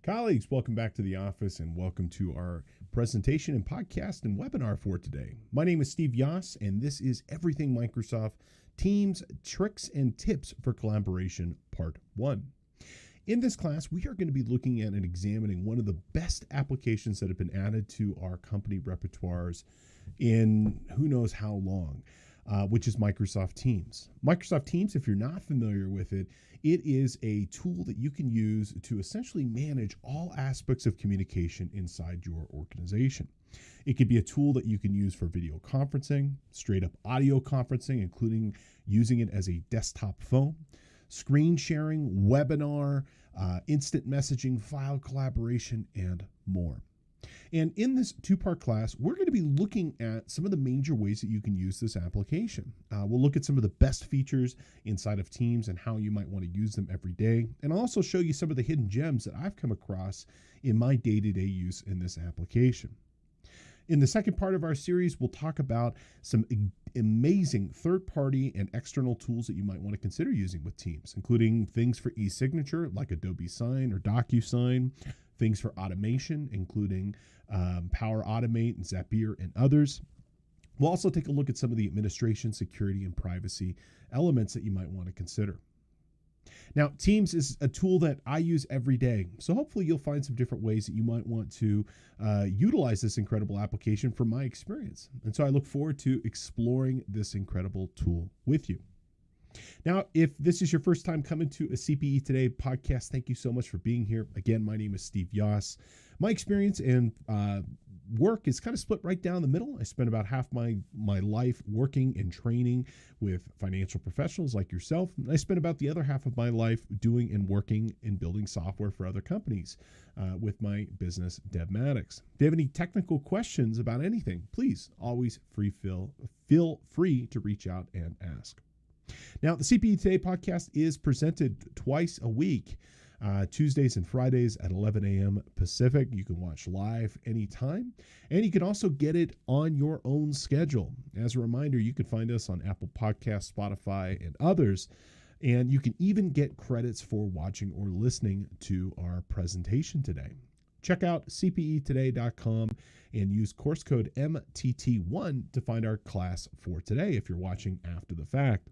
Colleagues, welcome back to the office and welcome to our presentation and podcast and webinar for today. My name is Steve Yoss, and this is Everything Microsoft Teams, Tricks and Tips for Collaboration, Part 1. In this class, we are going to be looking at and examining one of the best applications that have been added to our company repertoires in who knows how long, which is Microsoft Teams. Microsoft Teams, if you're not familiar with it, it is a tool that you can use to essentially manage all aspects of communication inside your organization. It could be a tool that you can use for video conferencing, straight up audio conferencing, including using it as a desktop phone, screen sharing, webinar, instant messaging, file collaboration, and more. And in this two-part class, we're going to be looking at some of the major ways that you can use this application. We'll look at some of the best features inside of Teams and how you might want to use them every day. And I'll also show you some of the hidden gems that I've come across in my day-to-day use in this application. In the second part of our series, we'll talk about some amazing third-party and external tools that you might want to consider using with Teams, including things for e-signature like Adobe Sign or DocuSign, things for automation, including Power Automate and Zapier and others. We'll also take a look at some of the administration, security, and privacy elements that you might want to consider. Now, Teams is a tool that I use every day, so hopefully you'll find some different ways that you might want to utilize this incredible application from my experience. And so I look forward to exploring this incredible tool with you. Now, if this is your first time coming to a CPE Today podcast, thank you so much for being here. Again, my name is Steve Yoss. My experience and work is kind of split right down the middle. I spent about half my life working and training with financial professionals like yourself. And I spent about the other half of my life doing and working and building software for other companies with my business, Devmatics. If you have any technical questions about anything, please always feel free to reach out and ask. Now, the CPE Today podcast is presented twice a week, Tuesdays and Fridays at 11 a.m. Pacific. You can watch live anytime, and you can also get it on your own schedule. As a reminder, you can find us on Apple Podcasts, Spotify, and others, and you can even get credits for watching or listening to our presentation today. Check out cpetoday.com and use course code MTT1 to find our class for today if you're watching after the fact.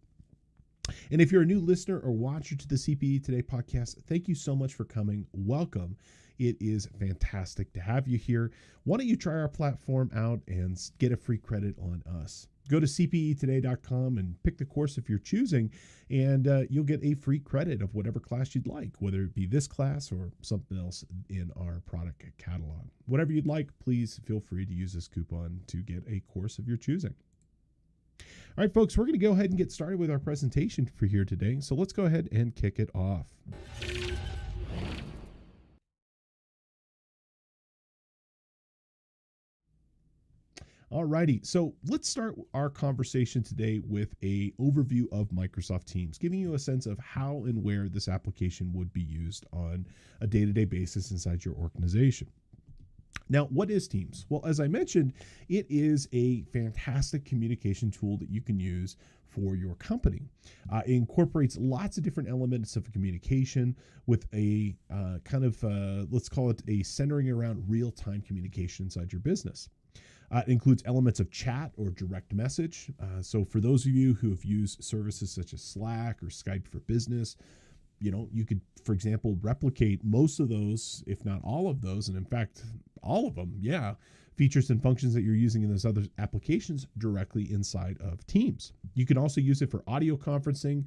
And if you're a new listener or watcher to the CPE Today podcast, thank you so much for coming. Welcome. It is fantastic to have you here. Why don't you try our platform out and get a free credit on us? Go to cpetoday.com and pick the course if you're choosing, and you'll get a free credit of whatever class you'd like, whether it be this class or something else in our product catalog. Whatever you'd like, please feel free to use this coupon to get a course of your choosing. All right, folks, we're going to go ahead and get started with our presentation for here today. So let's go ahead and kick it off. All righty, so let's start our conversation today with an overview of Microsoft Teams, giving you a sense of how and where this application would be used on a day-to-day basis inside your organization. Now, what is Teams? Well, as I mentioned, it is a fantastic communication tool that you can use for your company. It incorporates lots of different elements of communication with a let's call it a centering around real-time communication inside your business. It includes elements of chat or direct message. So for those of you who have used services such as Slack or Skype for Business, you could, for example, replicate most of those, if not all of those, and in fact, all of them, features and functions that you're using in those other applications directly inside of Teams. You can also use it for audio conferencing,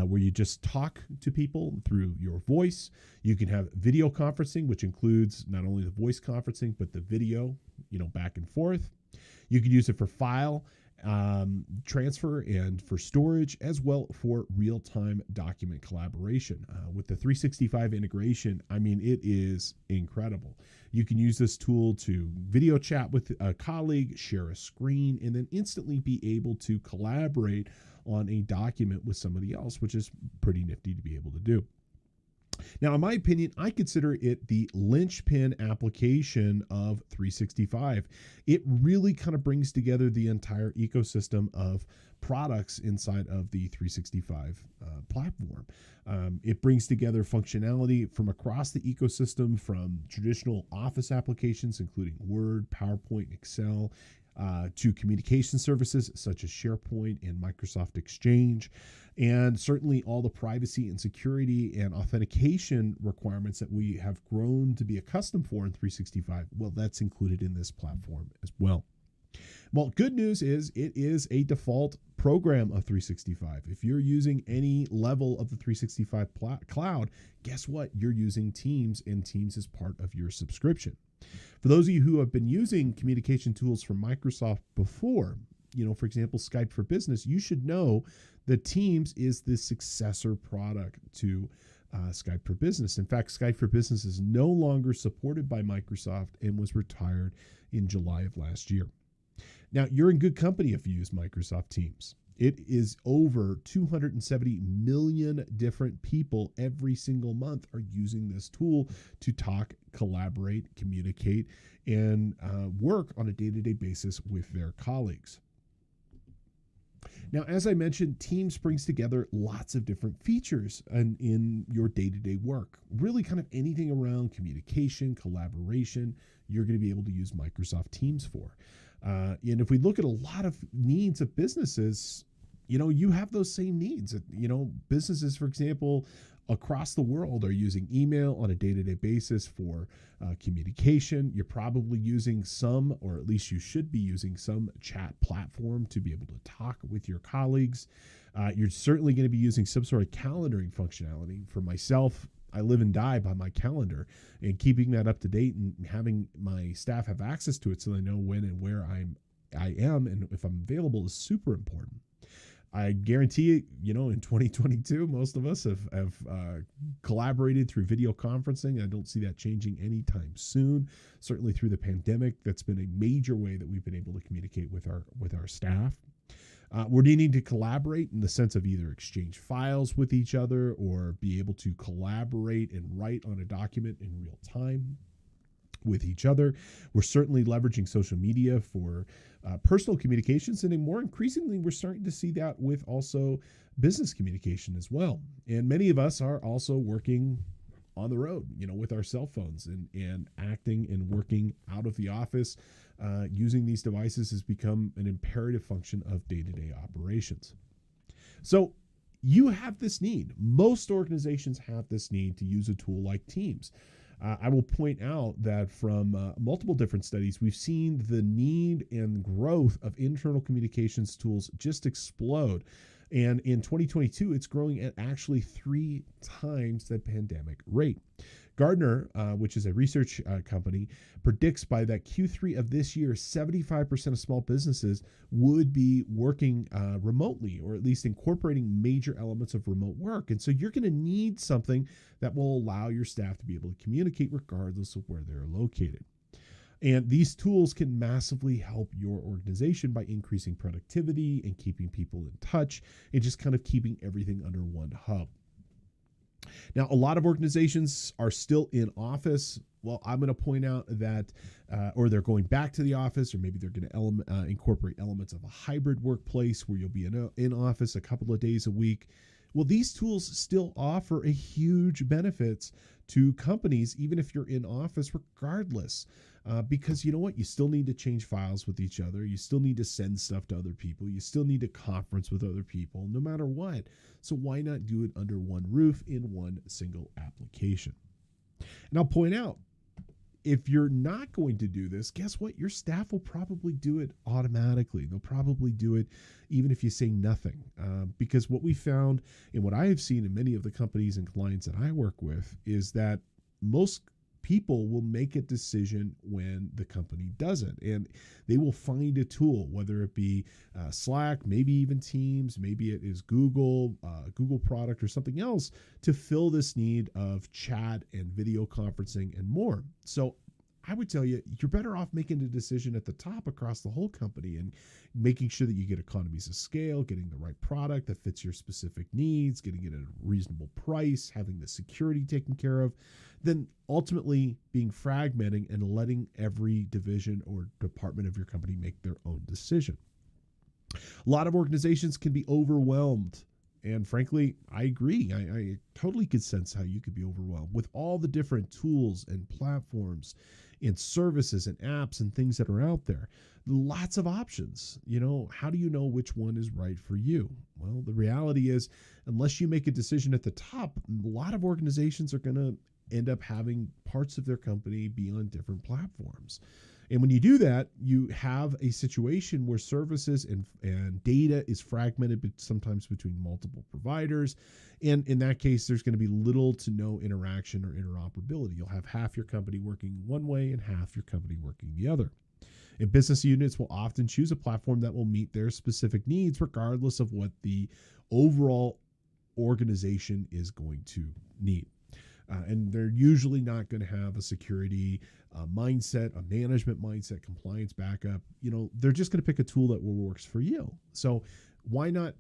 where you just talk to people through your voice. You can have video conferencing, which includes not only the voice conferencing, but the video, back and forth. You could use it for file transfer and for storage, as well for real-time document collaboration. With the 365 integration, it is incredible. You can use this tool to video chat with a colleague, share a screen, and then instantly be able to collaborate on a document with somebody else, which is pretty nifty to be able to do. Now, in my opinion, I consider it the linchpin application of 365. It really kind of brings together the entire ecosystem of products inside of the 365 platform. It brings together functionality from across the ecosystem, from traditional Office applications, including Word, PowerPoint, Excel, to communication services such as SharePoint and Microsoft Exchange, and certainly all the privacy and security and authentication requirements that we have grown to be accustomed for in 365. Well, that's included in this platform as well. Well, good news is it is a default program of 365. If you're using any level of the 365 cloud, guess what? You're using Teams, and Teams is part of your subscription. For those of you who have been using communication tools from Microsoft before, for example, Skype for Business, you should know that Teams is the successor product to Skype for Business. In fact, Skype for Business is no longer supported by Microsoft and was retired in July of last year. Now, you're in good company if you use Microsoft Teams. It is over 270 million different people every single month are using this tool to talk, collaborate, communicate, and work on a day-to-day basis with their colleagues. Now, as I mentioned, Teams brings together lots of different features in your day-to-day work. Really kind of anything around communication, collaboration, you're going to be able to use Microsoft Teams for. And if we look at a lot of needs of businesses, you have those same needs. Businesses, for example, across the world are using email on a day-to-day basis for communication. You're probably using some, or at least you should be using some chat platform to be able to talk with your colleagues. You're certainly going to be using some sort of calendaring functionality. For myself, I live and die by my calendar, and keeping that up to date and having my staff have access to it so they know when and where I am and if I'm available is super important. I guarantee you, in 2022, most of us have collaborated through video conferencing. I don't see that changing anytime soon. Certainly through the pandemic, that's been a major way that we've been able to communicate with our staff. We're needing to collaborate in the sense of either exchange files with each other or be able to collaborate and write on a document in real time with each other. We're certainly leveraging social media for personal communications, and more increasingly, we're starting to see that with also business communication as well. And many of us are also working on the road, with our cell phones and acting and working out of the office. Using these devices has become an imperative function of day-to-day operations. So you have this need. Most organizations have this need to use a tool like Teams. I will point out that from multiple different studies, we've seen the need and growth of internal communications tools just explode. And in 2022, it's growing at actually 3 times the pandemic rate. Gartner, which is a research company, predicts by that Q3 of this year, 75% of small businesses would be working remotely, or at least incorporating major elements of remote work. And so you're going to need something that will allow your staff to be able to communicate regardless of where they're located. And these tools can massively help your organization by increasing productivity and keeping people in touch and just kind of keeping everything under one hub. Now, a lot of organizations are still in office. Well, I'm going to point out that, or they're going back to the office, or maybe they're going to incorporate elements of a hybrid workplace where you'll be in office a couple of days a week. Well, these tools still offer a huge benefits to companies, even if you're in office, regardless. Because you know what? You still need to change files with each other. You still need to send stuff to other people. You still need to conference with other people, no matter what. So why not do it under one roof in one single application? And I'll point out, if you're not going to do this, guess what? Your staff will probably do it automatically. They'll probably do it even if you say nothing. Because what we found and what I have seen in many of the companies and clients that I work with is that most people will make a decision when the company doesn't, and they will find a tool, whether it be Slack, maybe even Teams, maybe it is Google product or something else, to fill this need of chat and video conferencing and more. So I would tell you, you're better off making a decision at the top across the whole company and making sure that you get economies of scale, getting the right product that fits your specific needs, getting it at a reasonable price, having the security taken care of, then ultimately being fragmenting and letting every division or department of your company make their own decision. A lot of organizations can be overwhelmed. And frankly, I agree. I totally could sense how you could be overwhelmed with all the different tools and platforms and services and apps and things that are out there. Lots of options. How do you know which one is right for you? Well, the reality is, unless you make a decision at the top, a lot of organizations are going to end up having parts of their company be on different platforms. And when you do that, you have a situation where services and data is fragmented, but sometimes between multiple providers. And in that case, there's going to be little to no interaction or interoperability. You'll have half your company working one way and half your company working the other. And business units will often choose a platform that will meet their specific needs, regardless of what the overall organization is going to need. And they're usually not going to have a security mindset, a management mindset, compliance backup. They're just going to pick a tool that works for you. So why not,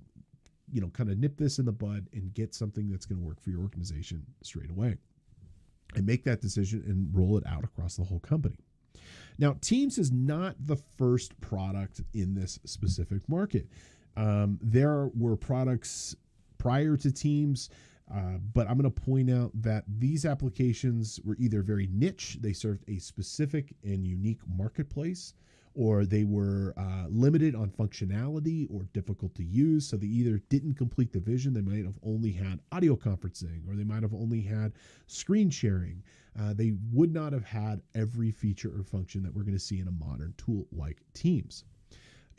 kind of nip this in the bud and get something that's going to work for your organization straight away and make that decision and roll it out across the whole company. Now, Teams is not the first product in this specific market. There were products prior to Teams. But I'm going to point out that these applications were either very niche, they served a specific and unique marketplace, or they were limited on functionality or difficult to use. So they either didn't complete the vision, they might have only had audio conferencing, or they might have only had screen sharing. They would not have had every feature or function that we're going to see in a modern tool like Teams.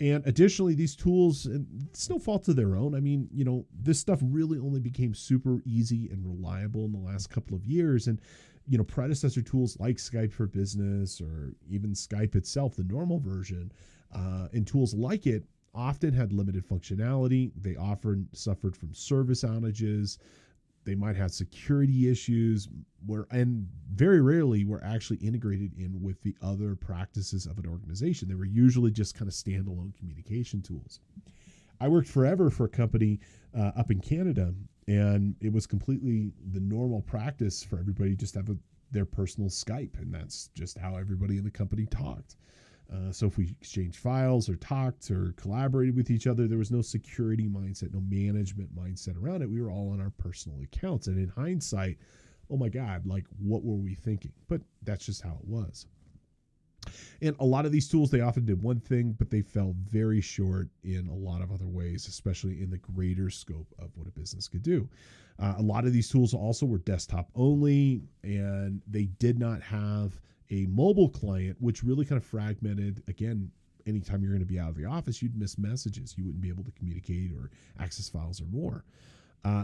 And additionally, these tools, it's no fault of their own. I mean, this stuff really only became super easy and reliable in the last couple of years. And, predecessor tools like Skype for Business or even Skype itself, the normal version, and tools like it often had limited functionality. They often suffered from service outages. They might have security issues and very rarely were actually integrated in with the other practices of an organization. They were usually just kind of standalone communication tools. I worked forever for a company up in Canada, and it was completely the normal practice for everybody just to have their personal Skype, and that's just how everybody in the company talked. So if we exchanged files or talked or collaborated with each other, there was no security mindset, no management mindset around it. We were all on our personal accounts. And in hindsight, oh my God, like what were we thinking? But that's just how it was. And a lot of these tools, they often did one thing, but they fell very short in a lot of other ways, especially in the greater scope of what a business could do. A lot of these tools also were desktop only, and they did not have a mobile client, which really kind of fragmented. Again, anytime you're going to be out of the office, you'd miss messages. You wouldn't be able to communicate or access files or more.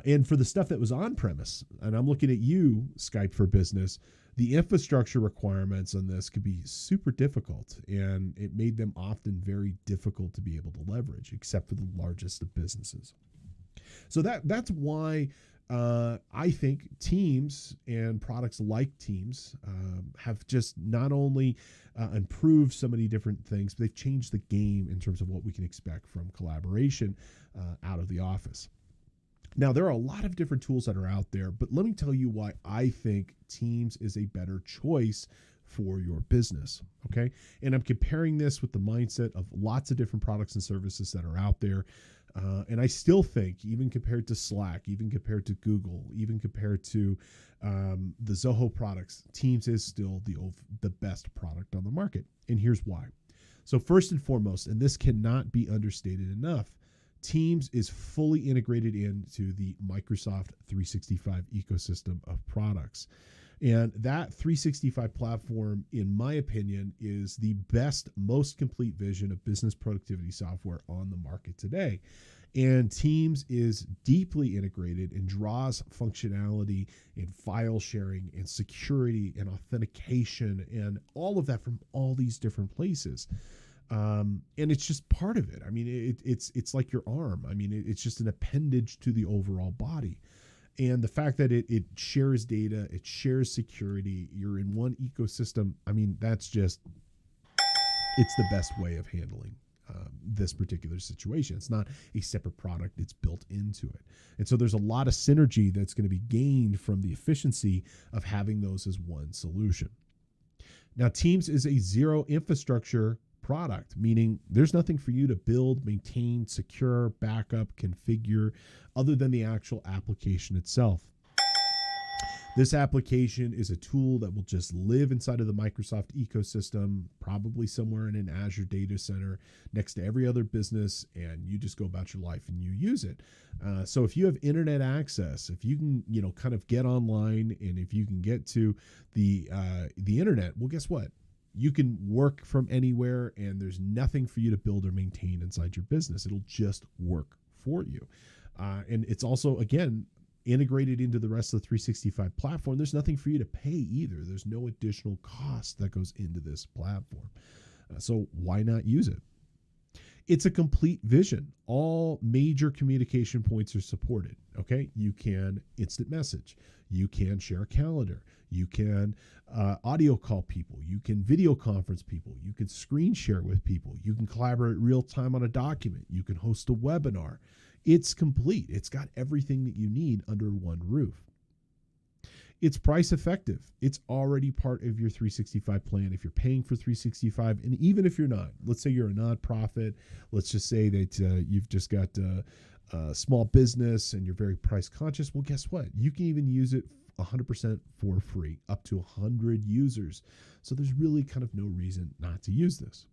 And for the stuff that was on premise, and I'm looking at you, Skype for Business, the infrastructure requirements on this could be super difficult, and it made them often very difficult to be able to leverage, except for the largest of businesses. So that's why I think Teams and products like Teams have just not only improved so many different things, but they've changed the game in terms of what we can expect from collaboration out of the office. Now, there are a lot of different tools that are out there, but let me tell you why I think Teams is a better choice for your business, okay? And I'm comparing this with the mindset of lots of different products and services that are out there. And I still think, even compared to Slack, even compared to Google, even compared to the Zoho products, Teams is still the best product on the market. And here's why. So first and foremost, and this cannot be understated enough, Teams is fully integrated into the Microsoft 365 ecosystem of products. And that 365 platform, in my opinion, is the best, most complete vision of business productivity software on the market today. And Teams is deeply integrated and draws functionality and file sharing and security and authentication and all of that from all these different places. And it's just part of it. I mean, it's like your arm. I mean, it's just an appendage to the overall body. And the fact that it shares data, it shares security, you're in one ecosystem. I mean, it's the best way of handling this particular situation. It's not a separate product, it's built into it. And so there's a lot of synergy that's going to be gained from the efficiency of having those as one solution. Now, Teams is a zero infrastructure product, meaning there's nothing for you to build, maintain, secure, backup, configure, other than the actual application itself. This application is a tool that will just live inside of the Microsoft ecosystem, probably somewhere in an Azure data center next to every other business, and you just go about your life and you use it. So if you have internet access, if you can, kind of get online, and if you can get to the internet, well, guess what? You can work from anywhere, and there's nothing for you to build or maintain inside your business. It'll just work for you. And it's also, again, integrated into the rest of the 365 platform. There's nothing for you to pay either. There's no additional cost that goes into this platform. So why not use it? It's a complete vision. All major communication points are supported. Okay. You can instant message. You can share a calendar. You can audio call people. You can video conference people. You can screen share with people. You can collaborate real time on a document. You can host a webinar. It's complete. It's got everything that you need under one roof. It's price effective. It's already part of your 365 plan. If you're paying for 365, and even if you're not, let's say you're a nonprofit, let's just say that you've just got a small business and you're very price conscious. Well, guess what? You can even use it 100% for free, up to 100 users. So there's really kind of no reason not to use this.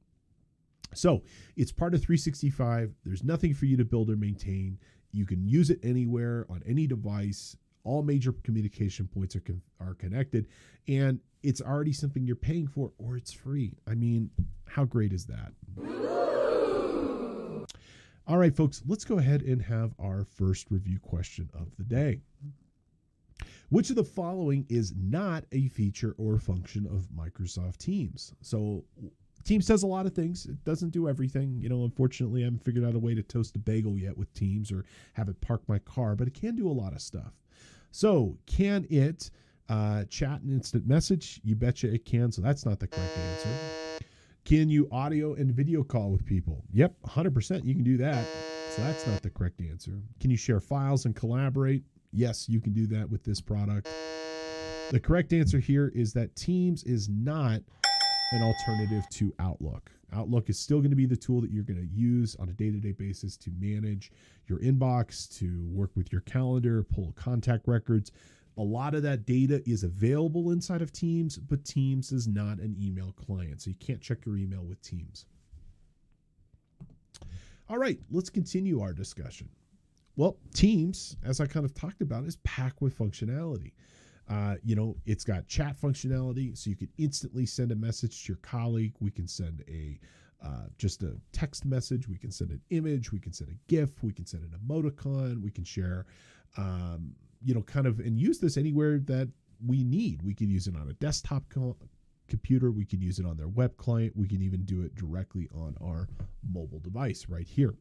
So it's part of 365. There's nothing for you to build or maintain. You can use it anywhere on any device. All major communication points are connected, and it's already something you're paying for, or it's free. I mean, how great is that? All right, folks, let's go ahead and have our first review question of the day. Which of the following is not a feature or function of Microsoft Teams? So Teams does a lot of things. It doesn't do everything. Unfortunately, I haven't figured out a way to toast a bagel yet with Teams or have it park my car, but it can do a lot of stuff. So can it chat and instant message? You betcha it can. So that's not the correct answer. Can you audio and video call with people? Yep, 100% you can do that. So that's not the correct answer. Can you share files and collaborate? Yes, you can do that with this product. The correct answer here is that Teams is not an alternative to Outlook. Outlook is still going to be the tool that you're going to use on a day-to-day basis to manage your inbox, to work with your calendar, pull contact records. A lot of that data is available inside of Teams, but Teams is not an email client, so you can't check your email with Teams. All right, let's continue our discussion. Well, Teams, as I kind of talked about, is packed with functionality. It's got chat functionality, so you can instantly send a message to your colleague. We can send just a text message. We can send an image. We can send a GIF. We can send an emoticon. We can share, and use this anywhere that we need. We can use it on a desktop computer. We can use it on their web client. We can even do it directly on our mobile device right here.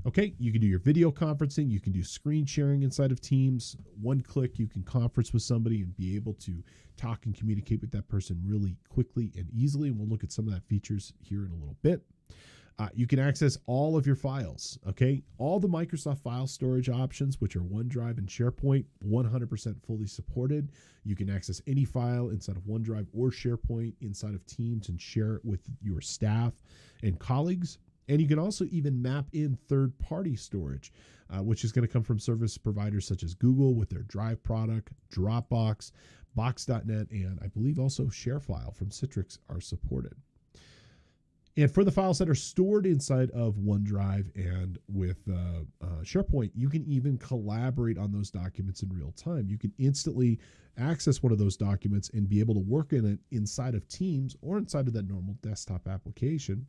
Okay, you can do your video conferencing. You can do screen sharing inside of Teams. One click, you can conference with somebody and be able to talk and communicate with that person really quickly and easily. And we'll look at some of that features here in a little bit. You can access all of your files, okay? All the Microsoft file storage options, which are OneDrive and SharePoint, 100% fully supported. You can access any file inside of OneDrive or SharePoint inside of Teams and share it with your staff and colleagues. And you can also even map in third-party storage, which is going to come from service providers such as Google with their Drive product, Dropbox, Box.net, and I believe also ShareFile from Citrix are supported. And for the files that are stored inside of OneDrive and with SharePoint, you can even collaborate on those documents in real time. You can instantly access one of those documents and be able to work in it inside of Teams or inside of that normal desktop application.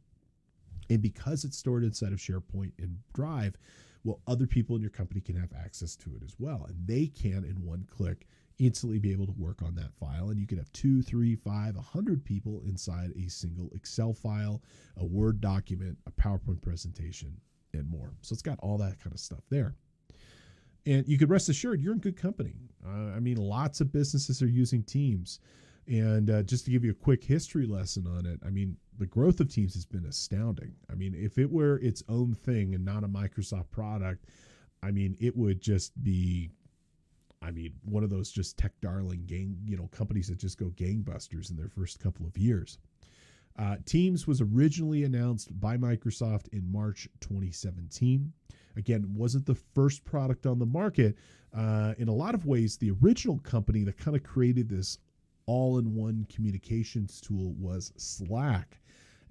And because it's stored inside of SharePoint and Drive, well, other people in your company can have access to it as well. And they can, in one click, instantly be able to work on that file. And you can have 2, 3, 5, 100 people inside a single Excel file, a Word document, a PowerPoint presentation, and more. So it's got all that kind of stuff there. And you could rest assured you're in good company. I mean, lots of businesses are using Teams. And just to give you a quick history lesson on it, I mean, the growth of Teams has been astounding. I mean, if it were its own thing and not a Microsoft product, I mean, it would just be, I mean, one of those just tech darling companies that just go gangbusters in their first couple of years. Teams was originally announced by Microsoft in March 2017. Again, wasn't the first product on the market. In a lot of ways, the original company that kind of created this all-in-one communications tool was Slack.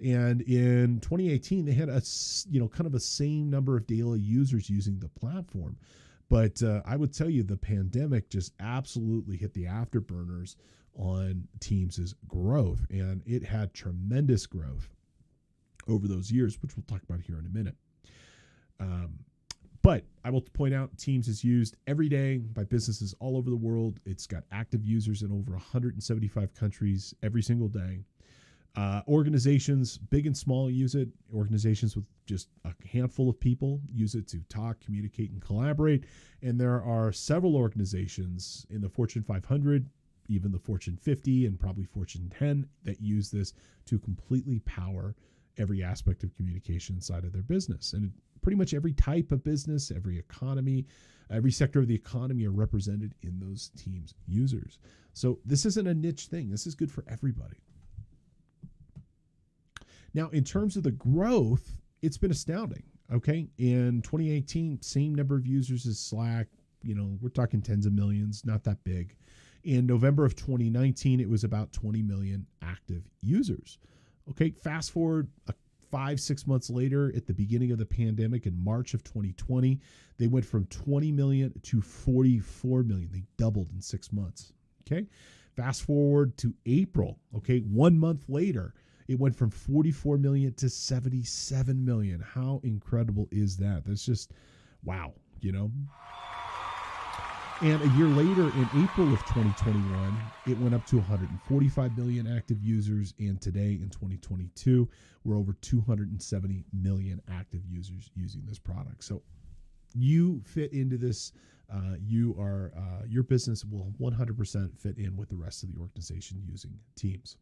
And in 2018, they had a kind of a same number of daily users using the platform. But I would tell you the pandemic just absolutely hit the afterburners on Teams's growth, and it had tremendous growth over those years, which we'll talk about here in a minute. But I will point out Teams is used every day by businesses all over the world. It's got active users in over 175 countries every single day. Organizations, big and small, use it. Organizations with just a handful of people use it to talk, communicate, and collaborate. And there are several organizations in the Fortune 500, even the Fortune 50, and probably Fortune 10 that use this to completely power every aspect of communication inside of their business. And pretty much every type of business, every economy, every sector of the economy are represented in those Teams users. So this isn't a niche thing. This is good for everybody. Now, in terms of the growth, it's been astounding. Okay. In 2018, same number of users as Slack. We're talking tens of millions, not that big. In November of 2019, it was about 20 million active users. Okay. Fast forward 5-6 months later, at the beginning of the pandemic in March of 2020, they went from 20 million to 44 million. They doubled in 6 months. Okay. Fast forward to April. Okay. 1 month later, it went from 44 million to 77 million. How incredible is that? That's just wow, And a year later, in April of 2021, it went up to 145 million active users. And today, in 2022, we're over 270 million active users using this product. So you fit into this. Your business will 100% fit in with the rest of the organization using Teams.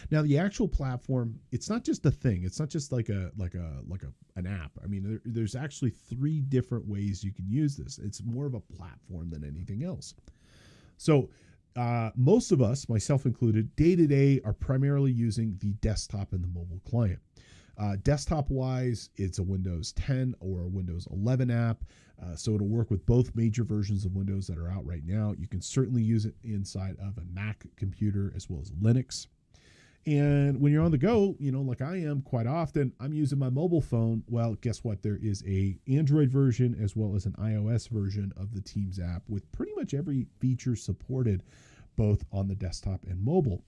Now, the actual platform, it's not just a thing. It's not just like an app. I mean, there's actually 3 different ways you can use this. It's more of a platform than anything else. So most of us, myself included, day to day are primarily using the desktop and the mobile client. Desktop-wise, it's a Windows 10 or a Windows 11 app. So it'll work with both major versions of Windows that are out right now. You can certainly use it inside of a Mac computer as well as Linux. And when you're on the go, like I am quite often, I'm using my mobile phone. Well, guess what? There is a Android version as well as an iOS version of the Teams app with pretty much every feature supported both on the desktop and mobile.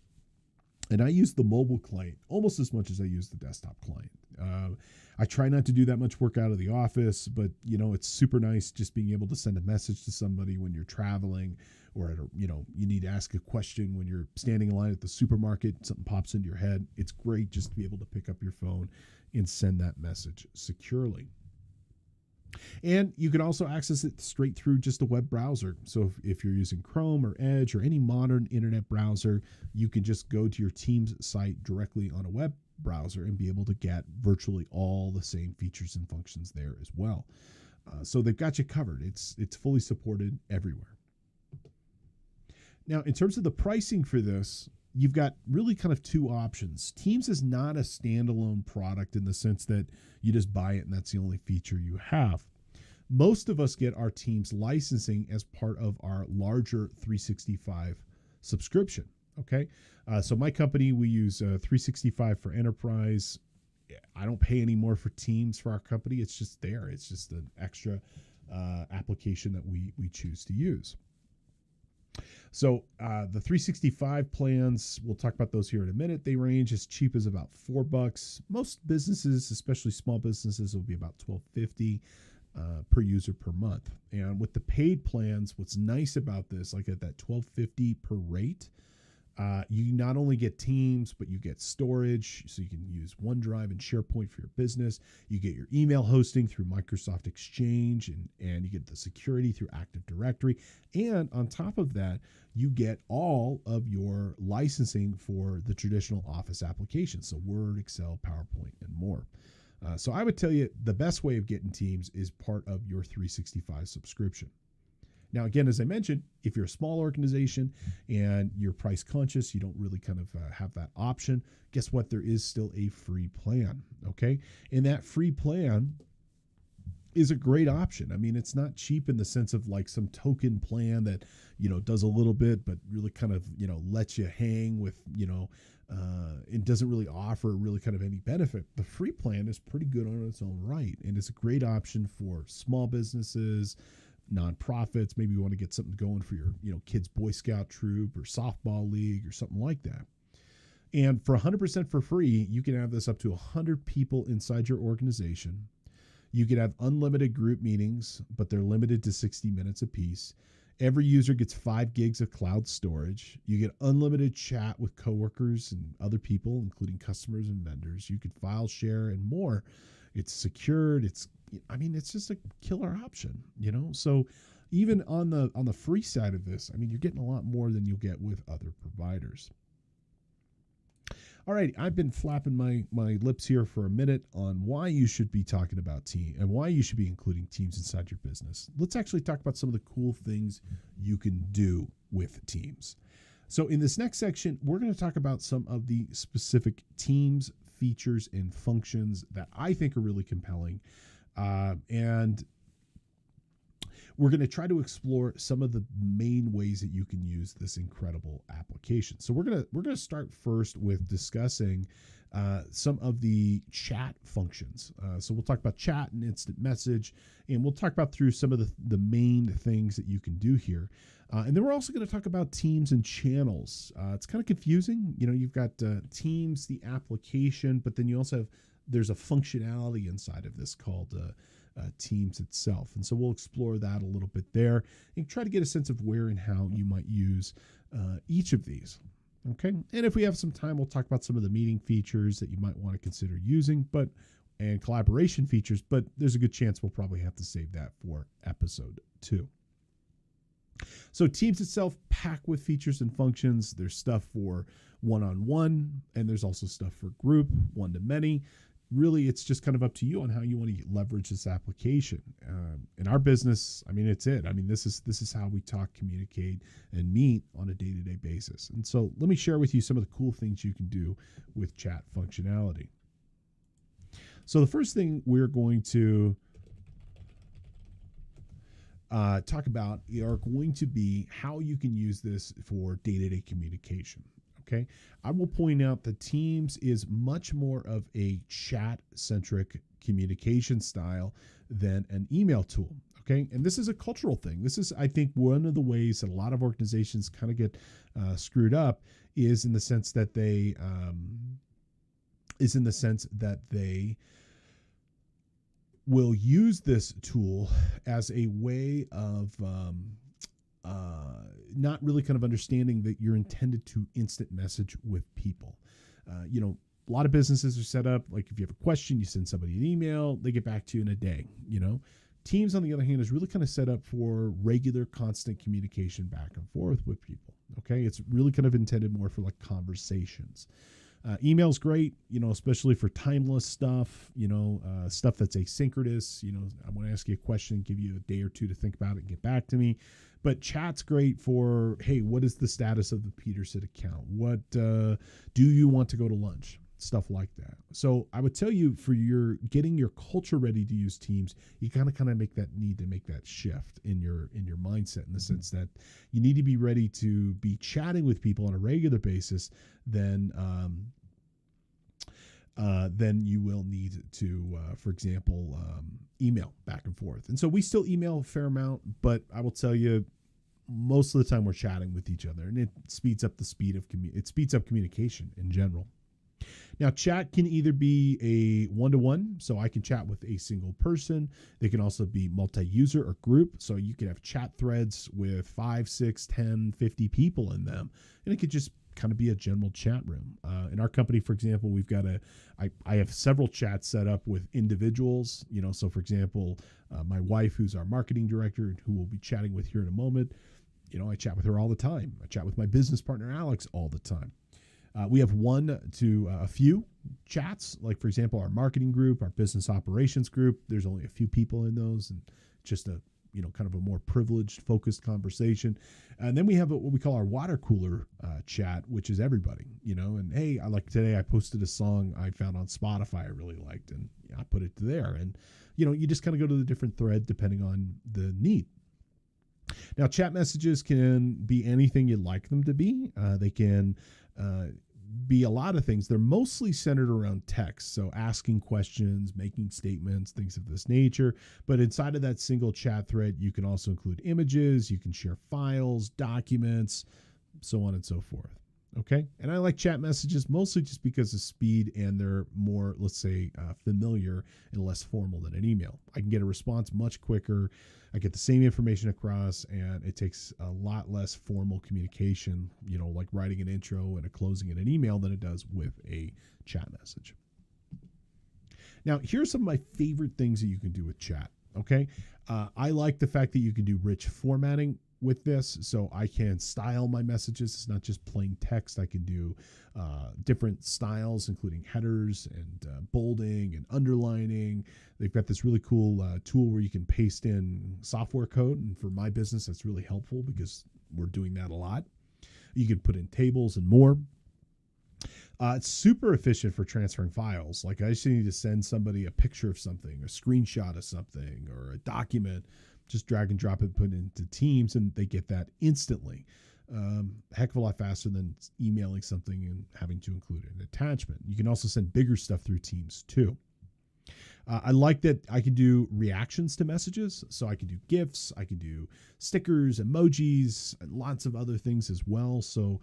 And I use the mobile client almost as much as I use the desktop client. I try not to do that much work out of the office, but it's super nice just being able to send a message to somebody when you're traveling, or you need to ask a question when you're standing in line at the supermarket, something pops into your head. It's great just to be able to pick up your phone and send that message securely. And you can also access it straight through just a web browser. So if you're using Chrome or Edge or any modern internet browser, you can just go to your Teams site directly on a web browser and be able to get virtually all the same features and functions there as well. So they've got you covered. It's fully supported everywhere. Now, in terms of the pricing for this, you've got really kind of 2 options. Teams is not a standalone product in the sense that you just buy it and that's the only feature you have. Most of us get our Teams licensing as part of our larger 365 subscription. Okay. So my company, we use 365 for enterprise. I don't pay any more for Teams for our company. It's just there. It's just an extra application that we choose to use. So the 365 plans, we'll talk about those here in a minute. They range as cheap as about $4. Most businesses, especially small businesses, will be about $12.50 per user per month. And with the paid plans, what's nice about this, like at that $12.50 per rate, You not only get Teams, but you get storage, so you can use OneDrive and SharePoint for your business. You get your email hosting through Microsoft Exchange, and you get the security through Active Directory. And on top of that, you get all of your licensing for the traditional Office applications, so Word, Excel, PowerPoint, and more. So I would tell you the best way of getting Teams is part of your 365 subscription. Now, again, as I mentioned, if you're a small organization and you're price conscious, you don't really kind of have that option, guess what? There is still a free plan, okay? And that free plan is a great option. I mean, it's not cheap in the sense of like some token plan that, does a little bit, but really kind of, lets you hang with, and doesn't really offer really kind of any benefit. The free plan is pretty good on its own right, and it's a great option for small businesses, nonprofits. Maybe you want to get something going for your, kids' Boy Scout troop or softball league or something like that. And for 100% for free, you can have this up to 100 people inside your organization. You can have unlimited group meetings, but they're limited to 60 minutes apiece. Every user gets 5 gigs of cloud storage. You get unlimited chat with coworkers and other people, including customers and vendors. You could file share and more. It's secured. It's just a killer option, So even on the free side of this, you're getting a lot more than you'll get with other providers. All right, I've been flapping my lips here for a minute on why you should be talking about Teams and why you should be including Teams inside your business. Let's actually talk about some of the cool things you can do with Teams. So in this next section, we're going to talk about some of the specific Teams features and functions that I think are really compelling. And we're going to try to explore some of the main ways that you can use this incredible application. So we're going to start first with discussing some of the chat functions. So we'll talk about chat and instant message, and we'll talk about through some of the main things that you can do here. And then we're also going to talk about Teams and channels. It's kind of confusing. You've got Teams, the application, but then you also have, there's a functionality inside of this called Teams itself. And so we'll explore that a little bit there and try to get a sense of where and how you might use each of these. Okay. And if we have some time, we'll talk about some of the meeting features that you might want to consider using, and collaboration features, but there's a good chance we'll probably have to save that for episode 2. So Teams itself packed with features and functions. There's stuff for one-on-one, and there's also stuff for group, one-to-many. Really, it's just kind of up to you on how you want to leverage this application. In our business, it's it. This is how we talk, communicate, and meet on a day-to-day basis. And so let me share with you some of the cool things you can do with chat functionality. So the first thing we're going to talk about are going to be how you can use this for day-to-day communication. Okay, I will point out that Teams is much more of a chat-centric communication style than an email tool. Okay, and this is a cultural thing. This is, I think, one of the ways that a lot of organizations kind of get screwed up is in the sense that they will use this tool as a way of not really kind of understanding that you're intended to instant message with people. A lot of businesses are set up like if you have a question, you send somebody an email, they get back to you in a day. Teams, on the other hand, is really kind of set up for regular, constant communication back and forth with people. Okay, it's really kind of intended more for like conversations. Email's great, especially for timeless stuff, stuff that's asynchronous. I want to ask you a question, give you a day or two to think about it and get back to me. But chat's great for, hey, what is the status of the Peterson account? What do you want to go to lunch? Stuff like that. So I would tell you, for getting your culture ready to use Teams, you kind of need to make that shift in your mindset, in the sense that you need to be ready to be chatting with people on a regular basis. Then you will need to, for example, email back and forth. And so we still email a fair amount, but I will tell you, most of the time we're chatting with each other, and it speeds up communication in general. Now, chat can either be a one-to-one, so I can chat with a single person. They can also be multi-user or group, so you could have chat threads with 5, 6, 10, 50 people in them, and it could just kind of be a general chat room. In our company, for example, we've got I have several chats set up with individuals, so for example, my wife, who's our marketing director, who we'll be chatting with here in a moment, I chat with her all the time. I chat with my business partner, Alex, all the time. We have one to a few chats, like for example, our marketing group, our business operations group. There's only a few people in those, and just a kind of a more privileged, focused conversation. And then we have what we call our water cooler chat, which is everybody, and hey, today I posted a song I found on Spotify I really liked, and I put it there. And, you just kind of go to the different thread depending on the need. Now, chat messages can be anything you'd like them to be. They can be a lot of things. They're mostly centered around text, so asking questions, making statements, things of this nature. But inside of that single chat thread, you can also include images, you can share files, documents, so on and so forth. Okay, and I like chat messages mostly just because of speed, and they're more, let's say, familiar and less formal than an email. I can get a response much quicker. I get the same information across, and it takes a lot less formal communication, like writing an intro and a closing in an email, than it does with a chat message. Now, here's some of my favorite things that you can do with chat. Okay, I like the fact that you can do rich formatting with this, so I can style my messages. It's not just plain text. I can do different styles, including headers and bolding and underlining. They've got this really cool tool where you can paste in software code, and for my business, that's really helpful because we're doing that a lot. You can put in tables and more. It's super efficient for transferring files. Like I just need to send somebody a picture of something, a screenshot of something, or a document. Just drag and drop it, put it into Teams, and they get that instantly. A heck of a lot faster than emailing something and having to include an attachment. You can also send bigger stuff through Teams too. I like that I can do reactions to messages. So I can do GIFs, I can do stickers, emojis, and lots of other things as well. So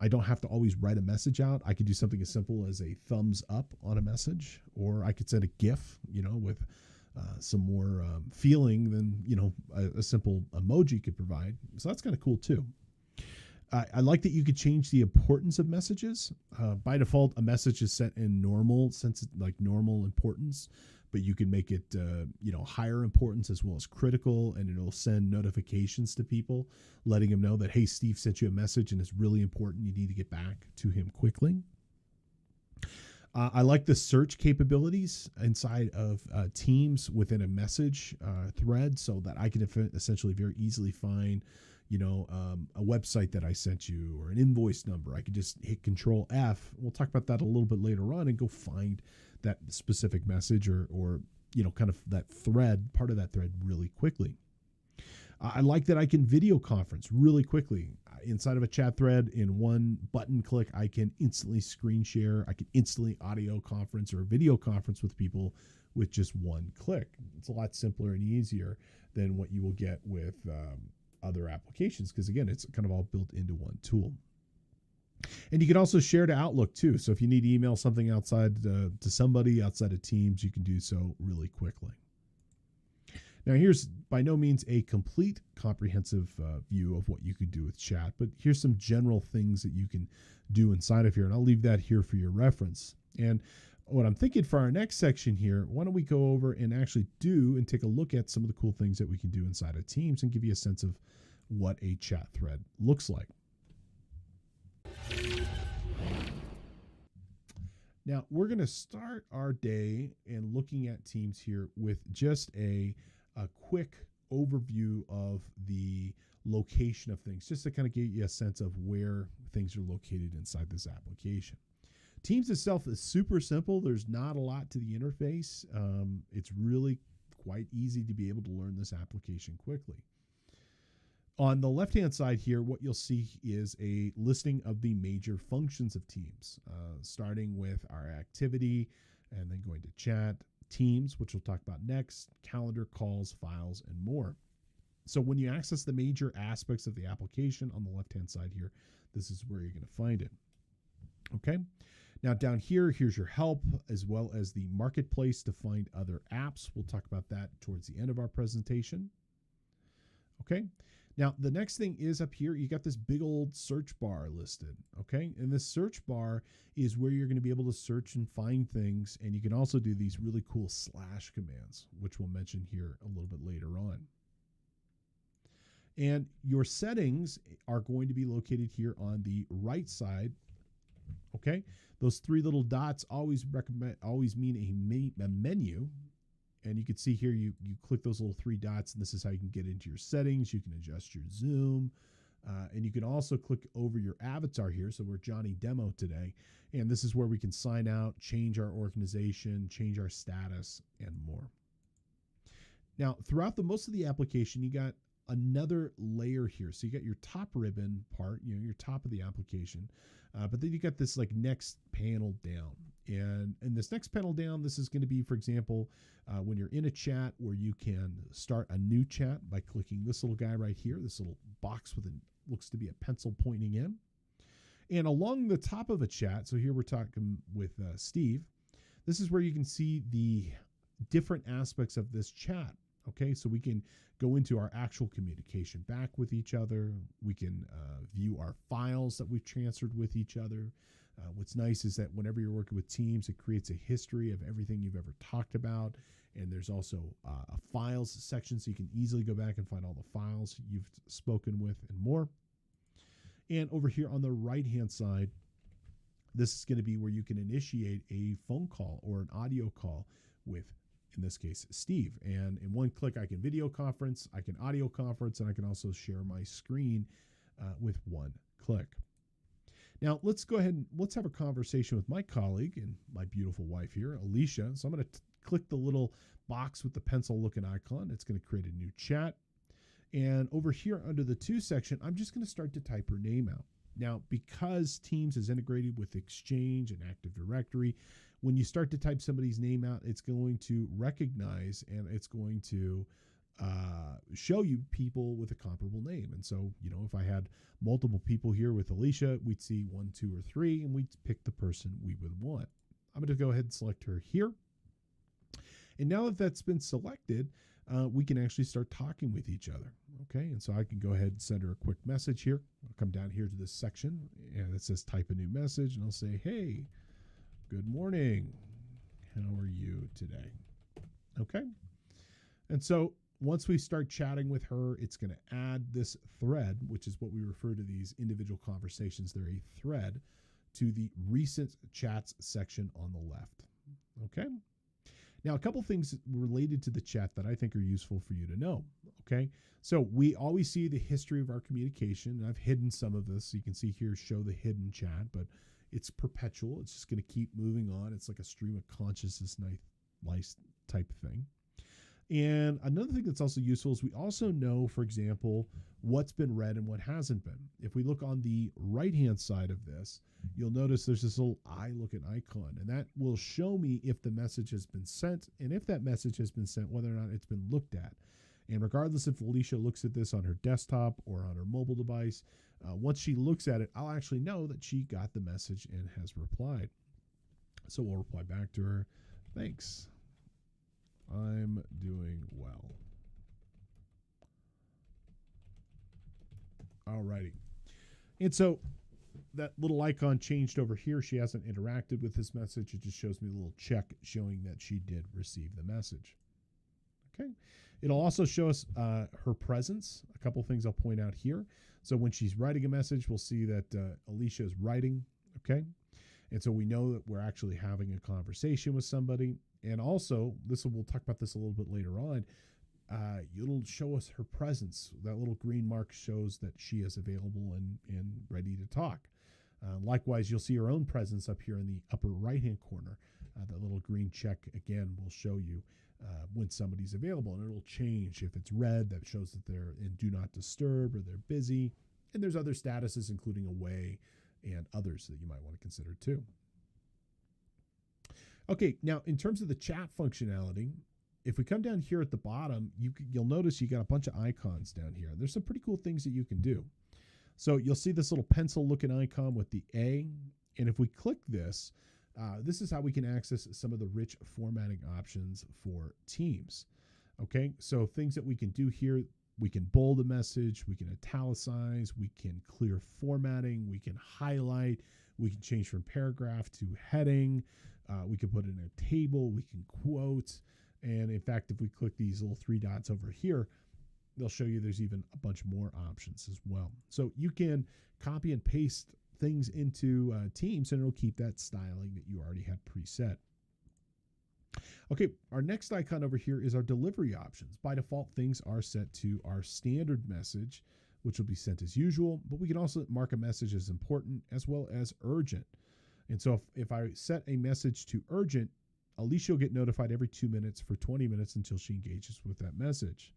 I don't have to always write a message out. I could do something as simple as a thumbs up on a message, or I could send a GIF, with some more feeling than a simple emoji could provide. So that's kind of cool too. I like that you could change the importance of messages. By default, a message is set in normal importance, but you can make it higher importance as well as critical, and it'll send notifications to people letting them know that, hey, Steve sent you a message and it's really important. You need to get back to him quickly. I like the search capabilities inside of Teams within a message thread, so that I can essentially very easily find, a website that I sent you or an invoice number. I could just hit Control F. We'll talk about that a little bit later on, and go find that specific message or kind of that thread, part of that thread, really quickly. I like that I can video conference really quickly. Inside of a chat thread, in one button click, I can instantly screen share. I can instantly audio conference or video conference with people with just one click. It's a lot simpler and easier than what you will get with other applications, because again, it's kind of all built into one tool. And you can also share to Outlook too. So if you need to email something outside to somebody outside of Teams, you can do so really quickly. Now, here's by no means a complete comprehensive view of what you could do with chat, but here's some general things that you can do inside of here, and I'll leave that here for your reference. And what I'm thinking for our next section here, why don't we go over and actually do and take a look at some of the cool things that we can do inside of Teams and give you a sense of what a chat thread looks like. Now, we're going to start our day and looking at Teams here with just a quick overview of the location of things, just to kind of give you a sense of where things are located inside this application. Teams itself is super simple. There's not a lot to the interface. It's really quite easy to be able to learn this application quickly. On the left-hand side here, what you'll see is a listing of the major functions of Teams, starting with our activity and then going to chat, Teams, which we'll talk about next, calendar, calls, files, and more. So when you access the major aspects of the application on the left-hand side here, this is where you're going to find it. Okay. Now down here, here's your help, as well as the marketplace to find other apps. We'll talk about that towards the end of our presentation. Okay. Now, the next thing is up here, you got this big old search bar listed, okay? And this search bar is where you're going to be able to search and find things. And you can also do these really cool slash commands, which we'll mention here a little bit later on. And your settings are going to be located here on the right side, okay? Those three little dots always mean a menu. And you can see here, you click those little three dots, and this is how you can get into your settings. You can adjust your zoom, and you can also click over your avatar here. So we're Johnny Demo today, and this is where we can sign out, change our organization, change our status, and more. Now, throughout most of the application, you got another layer here. So you got your top ribbon part, your top of the application, but then you got this like next panel down. And in this next panel down, this is going to be, for example, when you're in a chat where you can start a new chat by clicking this little guy right here, this little box with looks to be a pencil pointing in. And along the top of a chat, so here we're talking with Steve, this is where you can see the different aspects of this chat. Okay, so we can go into our actual communication back with each other. We can view our files that we've transferred with each other. What's nice is that whenever you're working with teams, it creates a history of everything you've ever talked about. And there's also a files section, so you can easily go back and find all the files you've spoken with and more. And over here on the right-hand side, this is going to be where you can initiate a phone call or an audio call with, in this case, Steve. And in one click, I can video conference, I can audio conference, and I can also share my screen with one click. Now, let's go ahead and let's have a conversation with my colleague and my beautiful wife here, Alicia. So I'm going to click the little box with the pencil looking icon. It's going to create a new chat. And over here under the to section, I'm just going to start to type her name out. Now, because Teams is integrated with Exchange and Active Directory, when you start to type somebody's name out, it's going to recognize and it's going to show you people with a comparable name. And so, if I had multiple people here with Alicia, we'd see 1, 2, or 3, and we'd pick the person we would want. I'm going to go ahead and select her here. And now that that's been selected, we can actually start talking with each other. Okay, and so I can go ahead and send her a quick message here. I'll come down here to this section, and it says type a new message, and I'll say, hey, good morning. How are you today? Okay, and so once we start chatting with her, it's going to add this thread, which is what we refer to these individual conversations. They're a thread to the recent chats section on the left. Okay. Now, a couple things related to the chat that I think are useful for you to know, okay? So we always see the history of our communication, and I've hidden some of this. So you can see here, show the hidden chat, but it's perpetual. It's just going to keep moving on. It's like a stream of consciousness type thing. And another thing that's also useful is we also know, for example, what's been read and what hasn't been. If we look on the right-hand side of this, you'll notice there's this little eye-looking icon, and that will show me if the message has been sent, and if that message has been sent, whether or not it's been looked at. And regardless if Alicia looks at this on her desktop or on her mobile device, once she looks at it, I'll actually know that she got the message and has replied. So we'll reply back to her, thanks. I'm doing well. Alrighty. And so that little icon changed over here. She hasn't interacted with this message. It just shows me a little check showing that she did receive the message. Okay. It'll also show us her presence. A couple things I'll point out here. So when she's writing a message, we'll see that Alicia is writing. Okay. And so we know that we're actually having a conversation with somebody. And also, we'll talk about this a little bit later on. It'll show us her presence. That little green mark shows that she is available and ready to talk. Likewise, you'll see her own presence up here in the upper right-hand corner. That little green check, again, will show you when somebody's available. And it'll change. If it's red, that shows that they're in Do Not Disturb or they're busy. And there's other statuses, including away and others that you might want to consider too. Okay, now in terms of the chat functionality, if we come down here at the bottom, you'll notice you got a bunch of icons down here. There's some pretty cool things that you can do. So you'll see this little pencil looking icon with the A. And if we click this, this is how we can access some of the rich formatting options for Teams. Okay, so things that we can do here, We can bold a message, we can italicize, we can clear formatting, we can highlight, we can change from paragraph to heading, we can put in a table, we can quote. And in fact, if we click these little three dots over here, they'll show you there's even a bunch more options as well. So you can copy and paste things into Teams, and it'll keep that styling that you already had preset. Okay, our next icon over here is our delivery options. By default, things are set to our standard message, which will be sent as usual, but we can also mark a message as important as well as urgent. And so if I set a message to urgent, Alicia will get notified every 2 minutes for 20 minutes until she engages with that message.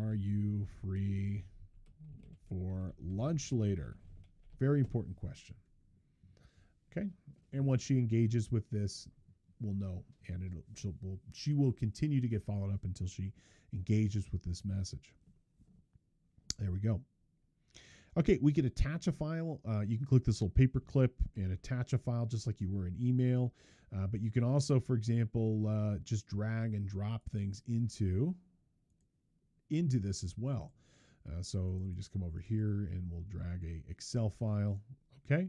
Are you free for lunch later? Very important question. Okay, and once she engages with this, we'll know, and she will continue to get followed up until she engages with this message. There we go. Okay, we can attach a file. You can click this little paper clip and attach a file just like you were in email. But you can also, for example, just drag and drop things into this as well. So let me just come over here and we'll drag a Excel file. Okay,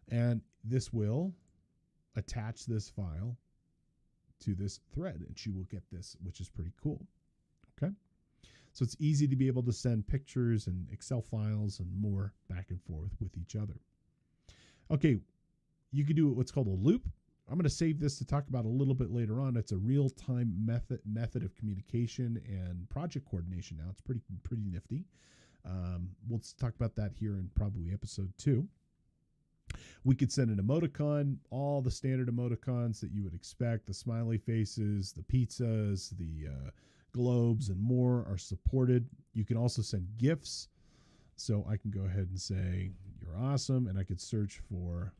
and this will attach this file to this thread, and she will get this, which is pretty cool. Okay, so it's easy to be able to send pictures and Excel files and more back and forth with each other. Okay, you can do what's called a loop. I'm going to save this to talk about a little bit later on. It's a real-time method of communication and project coordination now. It's pretty nifty. We'll talk about that here in probably episode 2. We could send an emoticon, all the standard emoticons that you would expect, the smiley faces, the pizzas, the globes, and more are supported. You can also send GIFs. So I can go ahead and say, you're awesome, and I could search for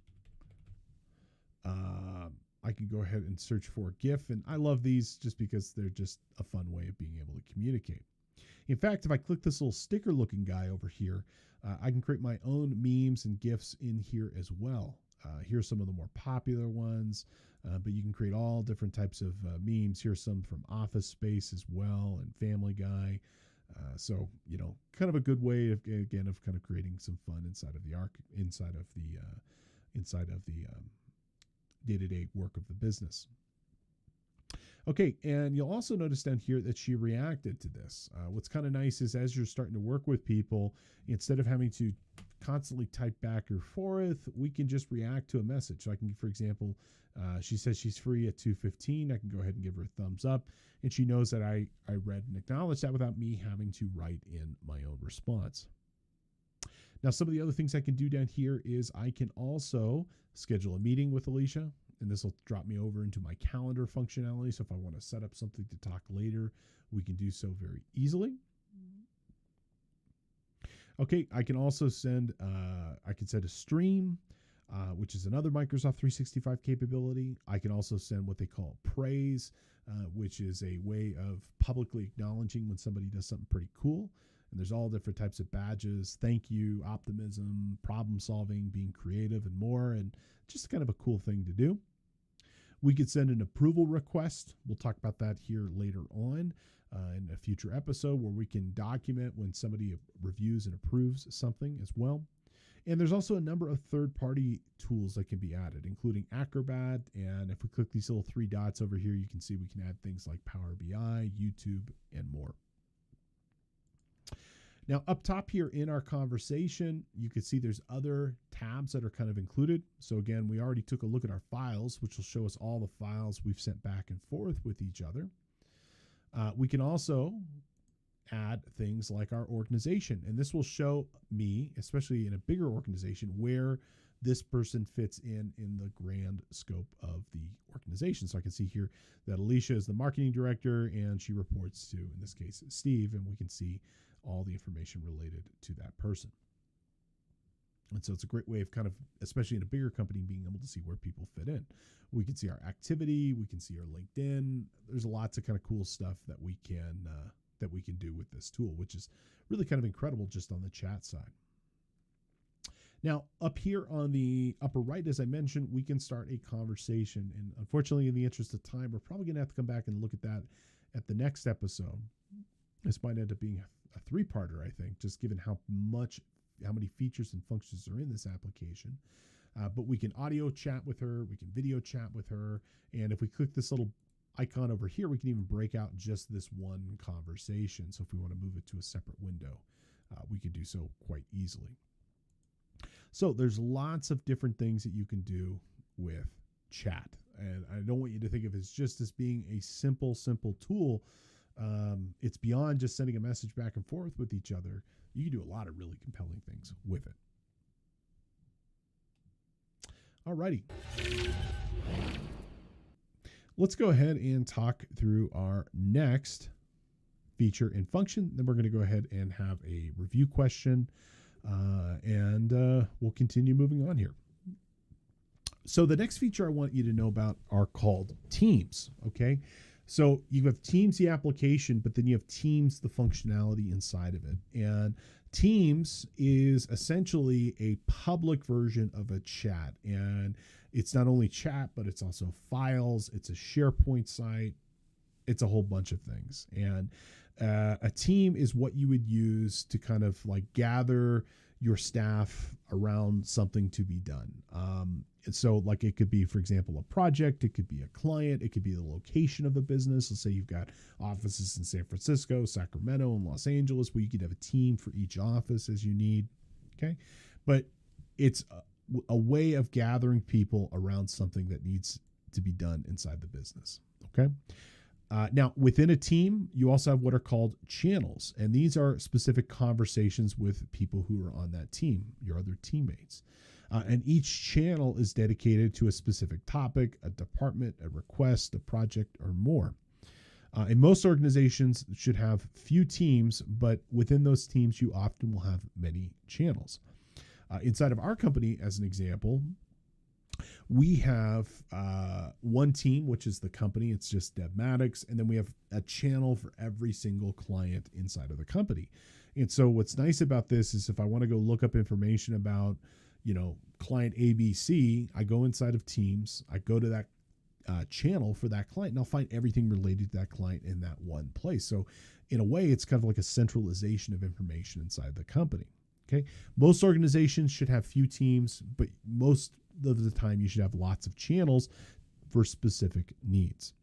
GIF, and I love these just because they're just a fun way of being able to communicate. In fact, if I click this little sticker looking guy over here, I can create my own memes and GIFs in here as well. Here's some of the more popular ones, but you can create all different types of memes. Here's some from Office Space as well and Family Guy. So, kind of a good way of kind of creating some fun inside of the day-to-day work of the business. Okay, and you'll also notice down here that she reacted to this. What's kind of nice is as you're starting to work with people, instead of having to constantly type back or forth, we can just react to a message. So I can, for example, she says she's free at 2:15. I can go ahead and give her a thumbs up, and she knows that I read and acknowledged that without me having to write in my own response. Now, some of the other things I can do down here is I can also schedule a meeting with Alicia, and this will drop me over into my calendar functionality. So if I want to set up something to talk later, we can do so very easily. Okay, I can also send a stream, which is another Microsoft 365 capability. I can also send what they call praise, which is a way of publicly acknowledging when somebody does something pretty cool. And there's all different types of badges: thank you, optimism, problem solving, being creative, and more. And just kind of a cool thing to do. We could send an approval request. We'll talk about that here later on in a future episode, where we can document when somebody reviews and approves something as well. And there's also a number of third-party tools that can be added, including Acrobat. And if we click these little three dots over here, you can see we can add things like Power BI, YouTube, and more. Now, up top here in our conversation, you can see there's other tabs that are kind of included. So again, we already took a look at our files, which will show us all the files we've sent back and forth with each other. We can also add things like our organization, and this will show me, especially in a bigger organization, where this person fits in the grand scope of the organization. So I can see here that Alicia is the marketing director, and she reports to, in this case, Steve, and we can see all the information related to that person. And so it's a great way of kind of, especially in a bigger company, being able to see where people fit in. We can see our activity, we can see our LinkedIn. There's lots of kind of cool stuff that we can do with this tool, which is really kind of incredible just on the chat side. Now, up here on the upper right, as I mentioned, we can start a conversation. And unfortunately, in the interest of time, we're probably going to have to come back and look at that at the next episode. This might end up being a three-parter, I think, just given how many features and functions are in this application. But we can audio chat with her, we can video chat with her, and if we click this little icon over here, we can even break out just this one conversation. So if we want to move it to a separate window, we can do so quite easily. So there's lots of different things that you can do with chat. And I don't want you to think of it as just as being a simple tool. It's beyond just sending a message back and forth with each other. You can do a lot of really compelling things with it. Alrighty. Let's go ahead and talk through our next feature and function. Then we're going to go ahead and have a review question, and we'll continue moving on here. So the next feature I want you to know about are called Teams. Okay. So you have Teams, the application, but then you have Teams, the functionality inside of it. And Teams is essentially a public version of a chat. And it's not only chat, but it's also files. It's a SharePoint site. It's a whole bunch of things. And a team is what you would use to kind of like gather your staff around something to be done. And so like it could be, for example, a project, it could be a client, it could be the location of a business. Let's say you've got offices in San Francisco, Sacramento, and Los Angeles, where you could have a team for each office as you need. Okay. But it's a way of gathering people around something that needs to be done inside the business. Okay. Now, within a team, you also have what are called channels, and these are specific conversations with people who are on that team, your other teammates. And each channel is dedicated to a specific topic, a department, a request, a project, or more. And most organizations should have few teams, but within those teams, you often will have many channels. Inside of our company, as an example, we have one team, which is the company. It's just Devmatics. And then we have a channel for every single client inside of the company. And so what's nice about this is if I want to go look up information about, client ABC, I go inside of Teams, I go to that channel for that client, and I'll find everything related to that client in that one place. So in a way, it's kind of like a centralization of information inside the company. Okay. Most organizations should have few teams, but most of the time you should have lots of channels for specific needs.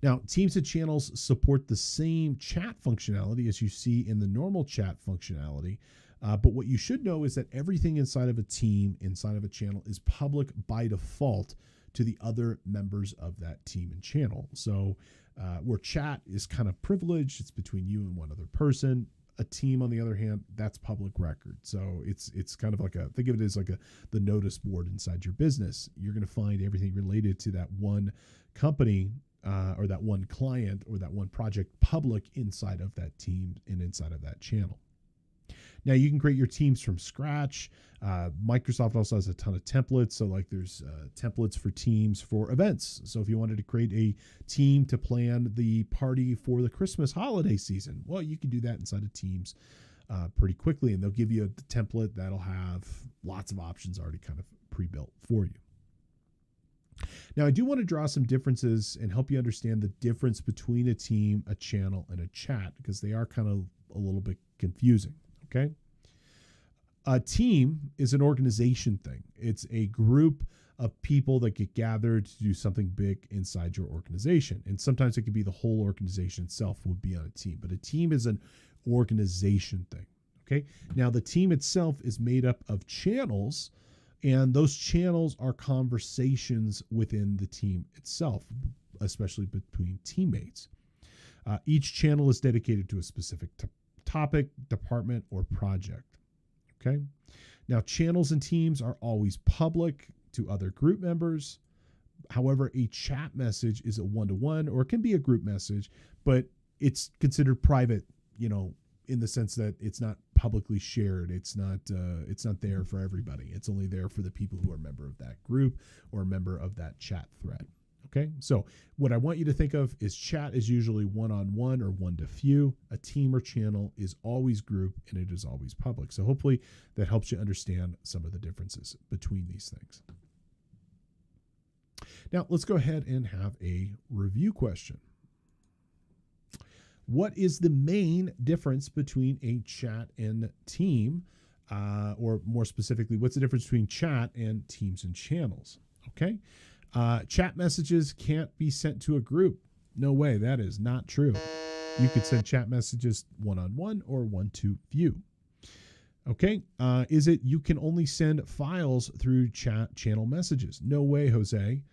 Now, teams and channels support the same chat functionality as you see in the normal chat functionality. But what you should know is that everything inside of a team, inside of a channel, is public by default to the other members of that team and channel. So where chat is kind of privileged, it's between you and one other person. A team, on the other hand, that's public record. So it's kind of like think of it as like the notice board inside your business. You're going to find everything related to that one company or that one client or that one project public inside of that team and inside of that channel. Now you can create your teams from scratch. Microsoft also has a ton of templates. So like there's templates for teams for events. So if you wanted to create a team to plan the party for the Christmas holiday season, well, you can do that inside of Teams pretty quickly. And they'll give you a template that'll have lots of options already kind of pre-built for you. Now, I do want to draw some differences and help you understand the difference between a team, a channel, and a chat, because they are kind of a little bit confusing. Okay. A team is an organization thing. It's a group of people that get gathered to do something big inside your organization. And sometimes it could be the whole organization itself would be on a team, but a team is an organization thing. Okay. Now the team itself is made up of channels, and those channels are conversations within the team itself, especially between teammates. Each channel is dedicated to a specific topic, department, or project. Okay. Now, channels and teams are always public to other group members. However, a chat message is a one-to-one, or it can be a group message, but it's considered private, in the sense that it's not publicly shared. It's not there for everybody. It's only there for the people who are a member of that group or a member of that chat thread. Okay, so what I want you to think of is chat is usually one-on-one or one-to-few. A team or channel is always group, and it is always public. So hopefully that helps you understand some of the differences between these things. Now let's go ahead and have a review question. What is the main difference between a chat and team? Or more specifically, what's the difference between chat and teams and channels? Okay. Chat messages can't be sent to a group. No way. That is not true. You could send chat messages one-on-one or one-to-few. Okay. Is it you can only send files through chat channel messages? No way, Jose.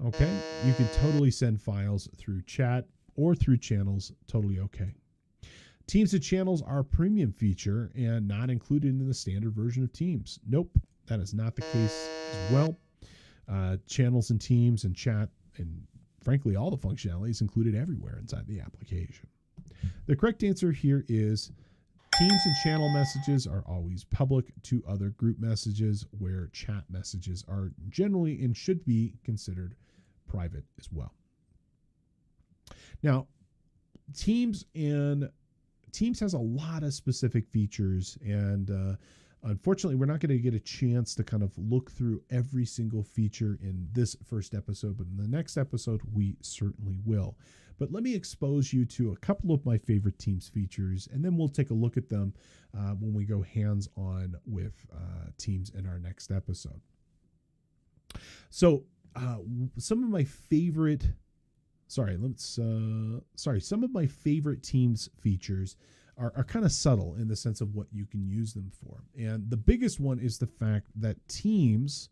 Okay. You can totally send files through chat or through channels. Totally okay. Teams and channels are a premium feature and not included in the standard version of Teams. Nope, that is not the case as well. Channels and teams and chat and frankly all the functionality is included everywhere inside the application. The correct answer here is teams and channel messages are always public to other group messages, where chat messages are generally and should be considered private as well. Now, Teams has a lot of specific features, and unfortunately, we're not going to get a chance to kind of look through every single feature in this first episode, but in the next episode, we certainly will. But let me expose you to a couple of my favorite Teams features, and then we'll take a look at them when we go hands-on with Teams in our next episode. So some of my favorite Teams features are kind of subtle in the sense of what you can use them for. And the biggest one is the fact that Teams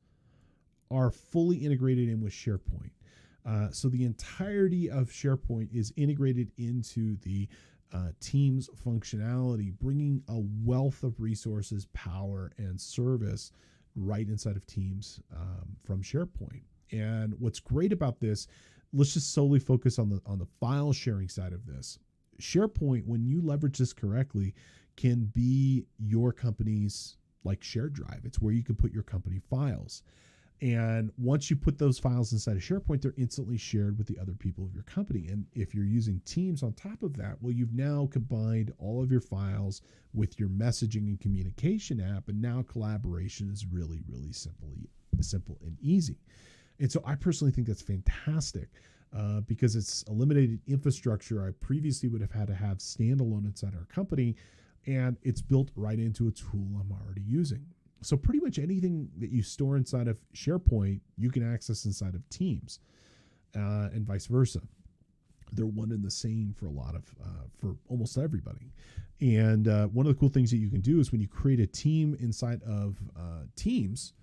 are fully integrated in with SharePoint. So the entirety of SharePoint is integrated into the Teams functionality, bringing a wealth of resources, power, and service right inside of Teams from SharePoint. And what's great about this, let's just solely focus on the file sharing side of this. SharePoint, when you leverage this correctly, can be your company's like shared drive. It's where you can put your company files. And once you put those files inside of SharePoint, they're instantly shared with the other people of your company. And if you're using Teams on top of that, well, you've now combined all of your files with your messaging and communication app. And now collaboration is really, really simple and easy. And so I personally think that's fantastic because it's eliminated infrastructure I previously would have had to have standalone inside our company, and it's built right into a tool I'm already using. So pretty much anything that you store inside of SharePoint, you can access inside of Teams, and vice versa. They're one and the same for for almost everybody. And one of the cool things that you can do is when you create a team inside of Teams,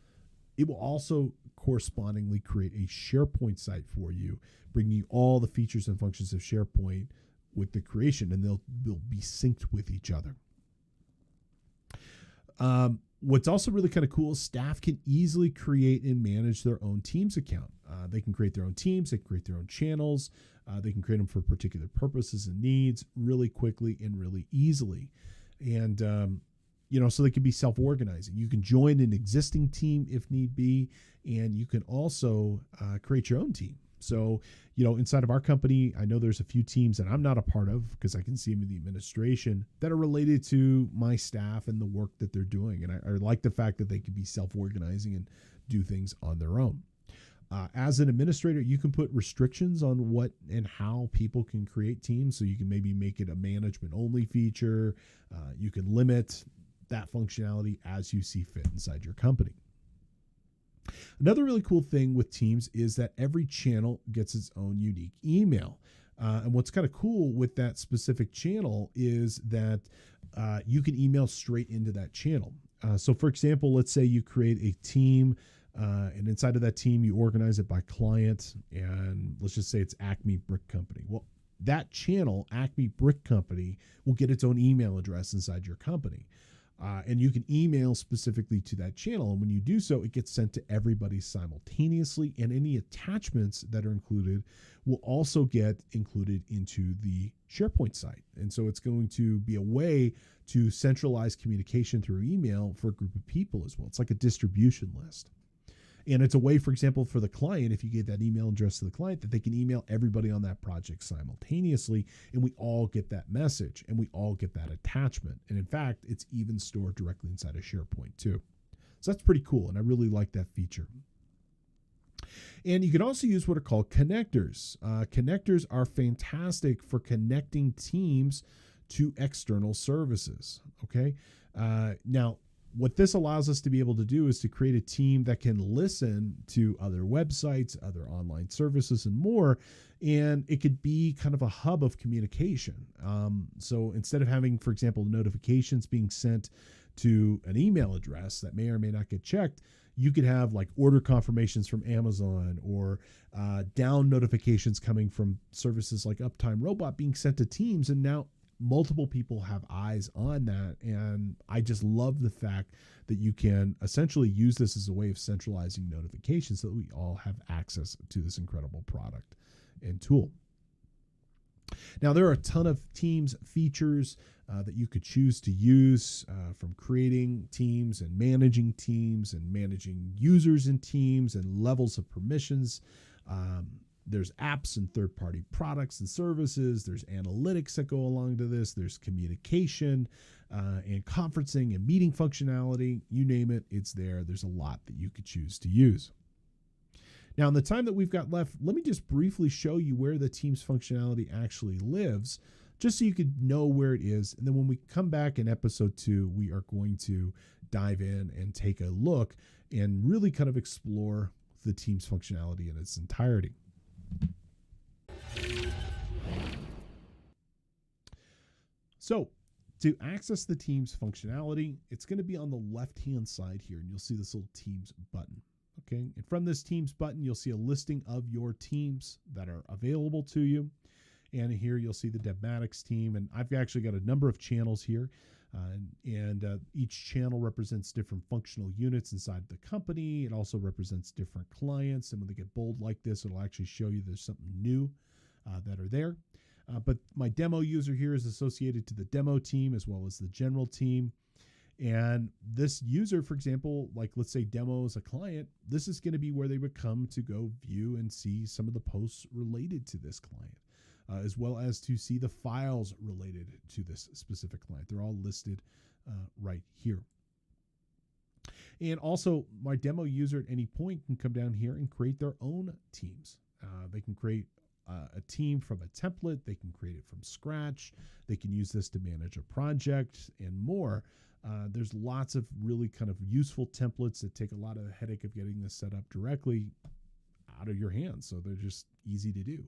it will also correspondingly create a SharePoint site for you, bringing you all the features and functions of SharePoint with the creation, and they'll be synced with each other. What's also really kind of cool is staff can easily create and manage their own Teams account. They can create their own teams, they can create their own channels, they can create them for particular purposes and needs really quickly and really easily. And so they can be self-organizing. You can join an existing team if need be, and you can also create your own team. So, inside of our company, I know there's a few teams that I'm not a part of because I can see them in the administration that are related to my staff and the work that they're doing. And I like the fact that they can be self-organizing and do things on their own. As an administrator, you can put restrictions on what and how people can create teams. So you can maybe make it a management-only feature. You can limit that functionality as you see fit inside your company. Another really cool thing with Teams is that every channel gets its own unique email. And what's kind of cool with that specific channel is that you can email straight into that channel. So for example, let's say you create a team and inside of that team, you organize it by client, and let's just say it's Acme Brick Company. Well, that channel, Acme Brick Company, will get its own email address inside your company. And you can email specifically to that channel. And when you do so, it gets sent to everybody simultaneously. And any attachments that are included will also get included into the SharePoint site. And so it's going to be a way to centralize communication through email for a group of people as well. It's like a distribution list. And it's a way, for example, for the client, if you gave that email address to the client, that they can email everybody on that project simultaneously, and we all get that message, and we all get that attachment. And in fact, it's even stored directly inside of SharePoint too. So that's pretty cool, and I really like that feature. And you can also use what are called connectors. Connectors are fantastic for connecting teams to external services. Okay. Now, what this allows us to be able to do is to create a team that can listen to other websites, other online services, and more. And it could be kind of a hub of communication. So instead of having, for example, notifications being sent to an email address that may or may not get checked, you could have like order confirmations from Amazon or down notifications coming from services like Uptime Robot being sent to teams. And now multiple people have eyes on that. And I just love the fact that you can essentially use this as a way of centralizing notifications so that we all have access to this incredible product and tool. Now, there are a ton of Teams features that you could choose to use, from creating teams and managing users in teams and levels of permissions. There's apps and third-party products and services. There's analytics that go along to this. There's communication and conferencing and meeting functionality. You name it, it's there. There's a lot that you could choose to use. Now, in the time that we've got left, let me just briefly show you where the Teams functionality actually lives, just so you could know where it is. And then when we come back in episode 2, we are going to dive in and take a look and really kind of explore the Teams functionality in its entirety. So to access the Teams functionality, it's going to be on the left-hand side here, and you'll see this little Teams button. Okay, and from this Teams button, you'll see a listing of your teams that are available to you. And here you'll see the Debmatics team. And I've actually got a number of channels here. Each channel represents different functional units inside the company. It also represents different clients. And when they get bold like this, it'll actually show you there's something new that are there. But my demo user here is associated to the demo team as well as the general team. And this user, for example, like let's say demo is a client, this is going to be where they would come to go view and see some of the posts related to this client, as well as to see the files related to this specific client. They're all listed right here. And also my demo user at any point can come down here and create their own teams. They can create a team from a template. They can create it from scratch. They can use this to manage a project and more. There's lots of really kind of useful templates that take a lot of the headache of getting this set up directly out of your hands. So they're just easy to do,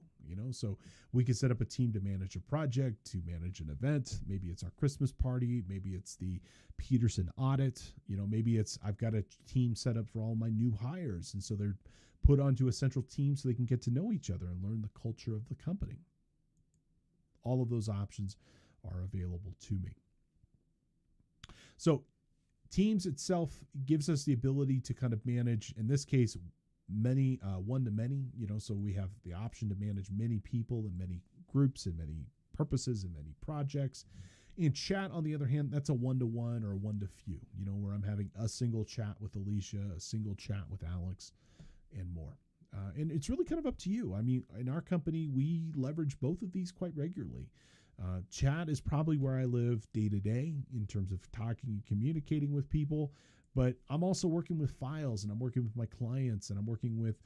so we could set up a team to manage a project, to manage an event. Maybe it's our Christmas party. Maybe it's the Peterson audit. Maybe it's, I've got a team set up for all my new hires. And so they're put onto a central team so they can get to know each other and learn the culture of the company. All of those options are available to me. So Teams itself gives us the ability to kind of manage, in this case, many one-to-many, so we have the option to manage many people and many groups and many purposes and many projects. In chat, on the other hand, that's a one-to-one or a one-to-few, where I'm having a single chat with Alicia, a single chat with Alex, and more. And it's really kind of up to you. I mean, in our company, we leverage both of these quite regularly. Chat is probably where I live day to day in terms of talking and communicating with people, but I'm also working with files and I'm working with my clients and I'm working with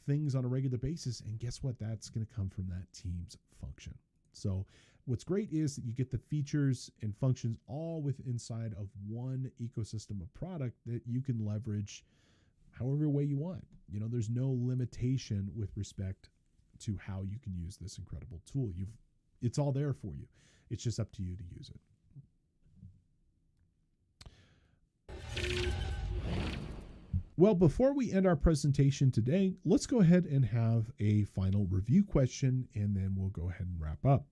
things on a regular basis. And guess what? That's going to come from that Teams function. So what's great is that you get the features and functions all inside of one ecosystem of product that you can leverage however way you want. There's no limitation with respect to how you can use this incredible tool. It's all there for you. It's just up to you to use it. Well, before we end our presentation today, let's go ahead and have a final review question, and then we'll go ahead and wrap up.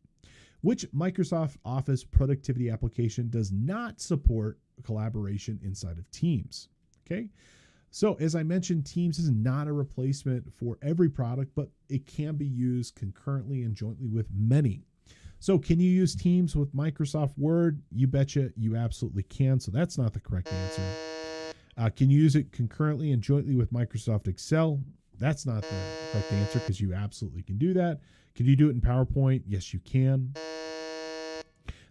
Which Microsoft Office productivity application does not support collaboration inside of Teams? Okay. So as I mentioned, Teams is not a replacement for every product, but it can be used concurrently and jointly with many. So can you use Teams with Microsoft Word? You betcha, you absolutely can. So that's not the correct answer. Can you use it concurrently and jointly with Microsoft Excel? That's not the correct answer because you absolutely can do that. Can you do it in PowerPoint? Yes, you can.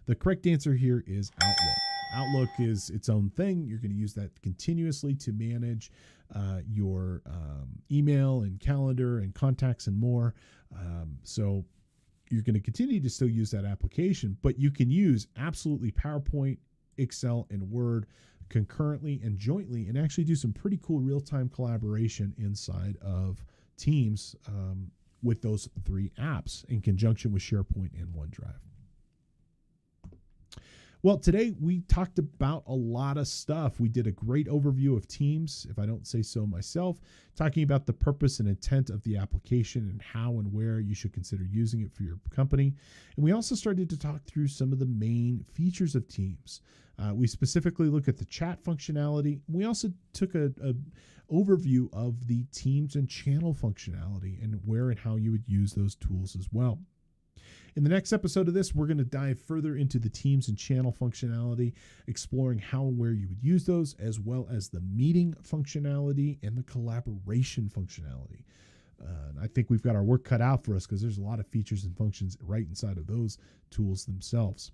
The correct answer here is Outlook. Outlook is its own thing. You're going to use that continuously to manage your email and calendar and contacts and more. So you're going to continue to still use that application, but you can use absolutely PowerPoint, Excel, and Word concurrently and jointly and actually do some pretty cool real-time collaboration inside of Teams with those 3 apps in conjunction with SharePoint and OneDrive. Well, today we talked about a lot of stuff. We did a great overview of Teams, if I don't say so myself, talking about the purpose and intent of the application and how and where you should consider using it for your company. And we also started to talk through some of the main features of Teams. We specifically look at the chat functionality. We also took a overview of the Teams and channel functionality and where and how you would use those tools as well. In the next episode of this, we're going to dive further into the Teams and channel functionality, exploring how and where you would use those, as well as the meeting functionality and the collaboration functionality. I think we've got our work cut out for us because there's a lot of features and functions right inside of those tools themselves.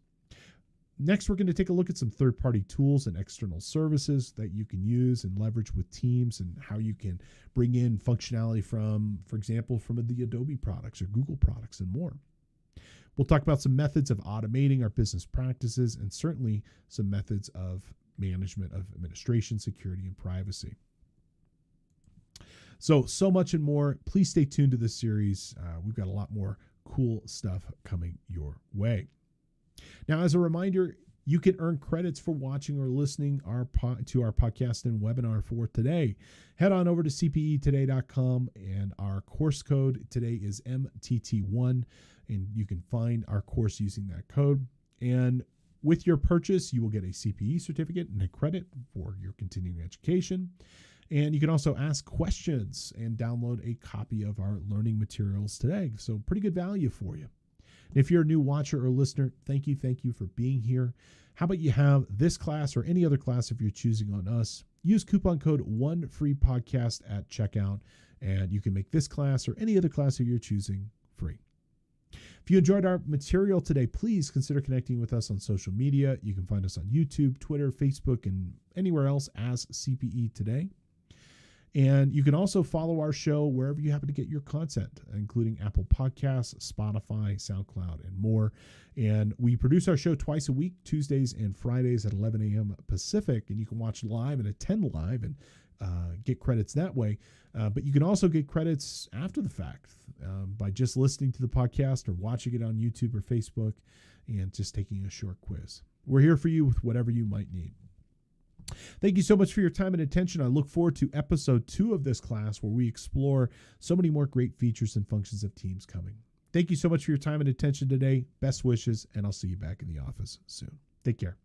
Next, we're going to take a look at some third-party tools and external services that you can use and leverage with Teams and how you can bring in functionality from, for example, from the Adobe products or Google products and more. We'll talk about some methods of automating our business practices and certainly some methods of management of administration, security, and privacy. So much and more. Please stay tuned to this series. We've got a lot more cool stuff coming your way. Now, as a reminder, you can earn credits for watching or listening to our podcast and webinar for today. Head on over to cpetoday.com, and our course code today is MTT1, and you can find our course using that code. And with your purchase, you will get a CPE certificate and a credit for your continuing education. And you can also ask questions and download a copy of our learning materials today. So pretty good value for you. And if you're a new watcher or listener, thank you for being here. How about you have this class or any other class if you're choosing on us? Use coupon code ONEFREEPODCAST at checkout, and you can make this class or any other class that you're choosing free. If you enjoyed our material today, please consider connecting with us on social media. You can find us on YouTube, Twitter, Facebook, and anywhere else as CPE Today. And you can also follow our show wherever you happen to get your content, including Apple Podcasts, Spotify, SoundCloud, and more. And we produce our show twice a week, Tuesdays and Fridays at 11 a.m. Pacific. And you can watch live and attend live and get credits that way. But you can also get credits after the fact by just listening to the podcast or watching it on YouTube or Facebook and just taking a short quiz. We're here for you with whatever you might need. Thank you so much for your time and attention. I look forward to episode 2 of this class where we explore so many more great features and functions of Teams coming. Thank you so much for your time and attention today. Best wishes, and I'll see you back in the office soon. Take care.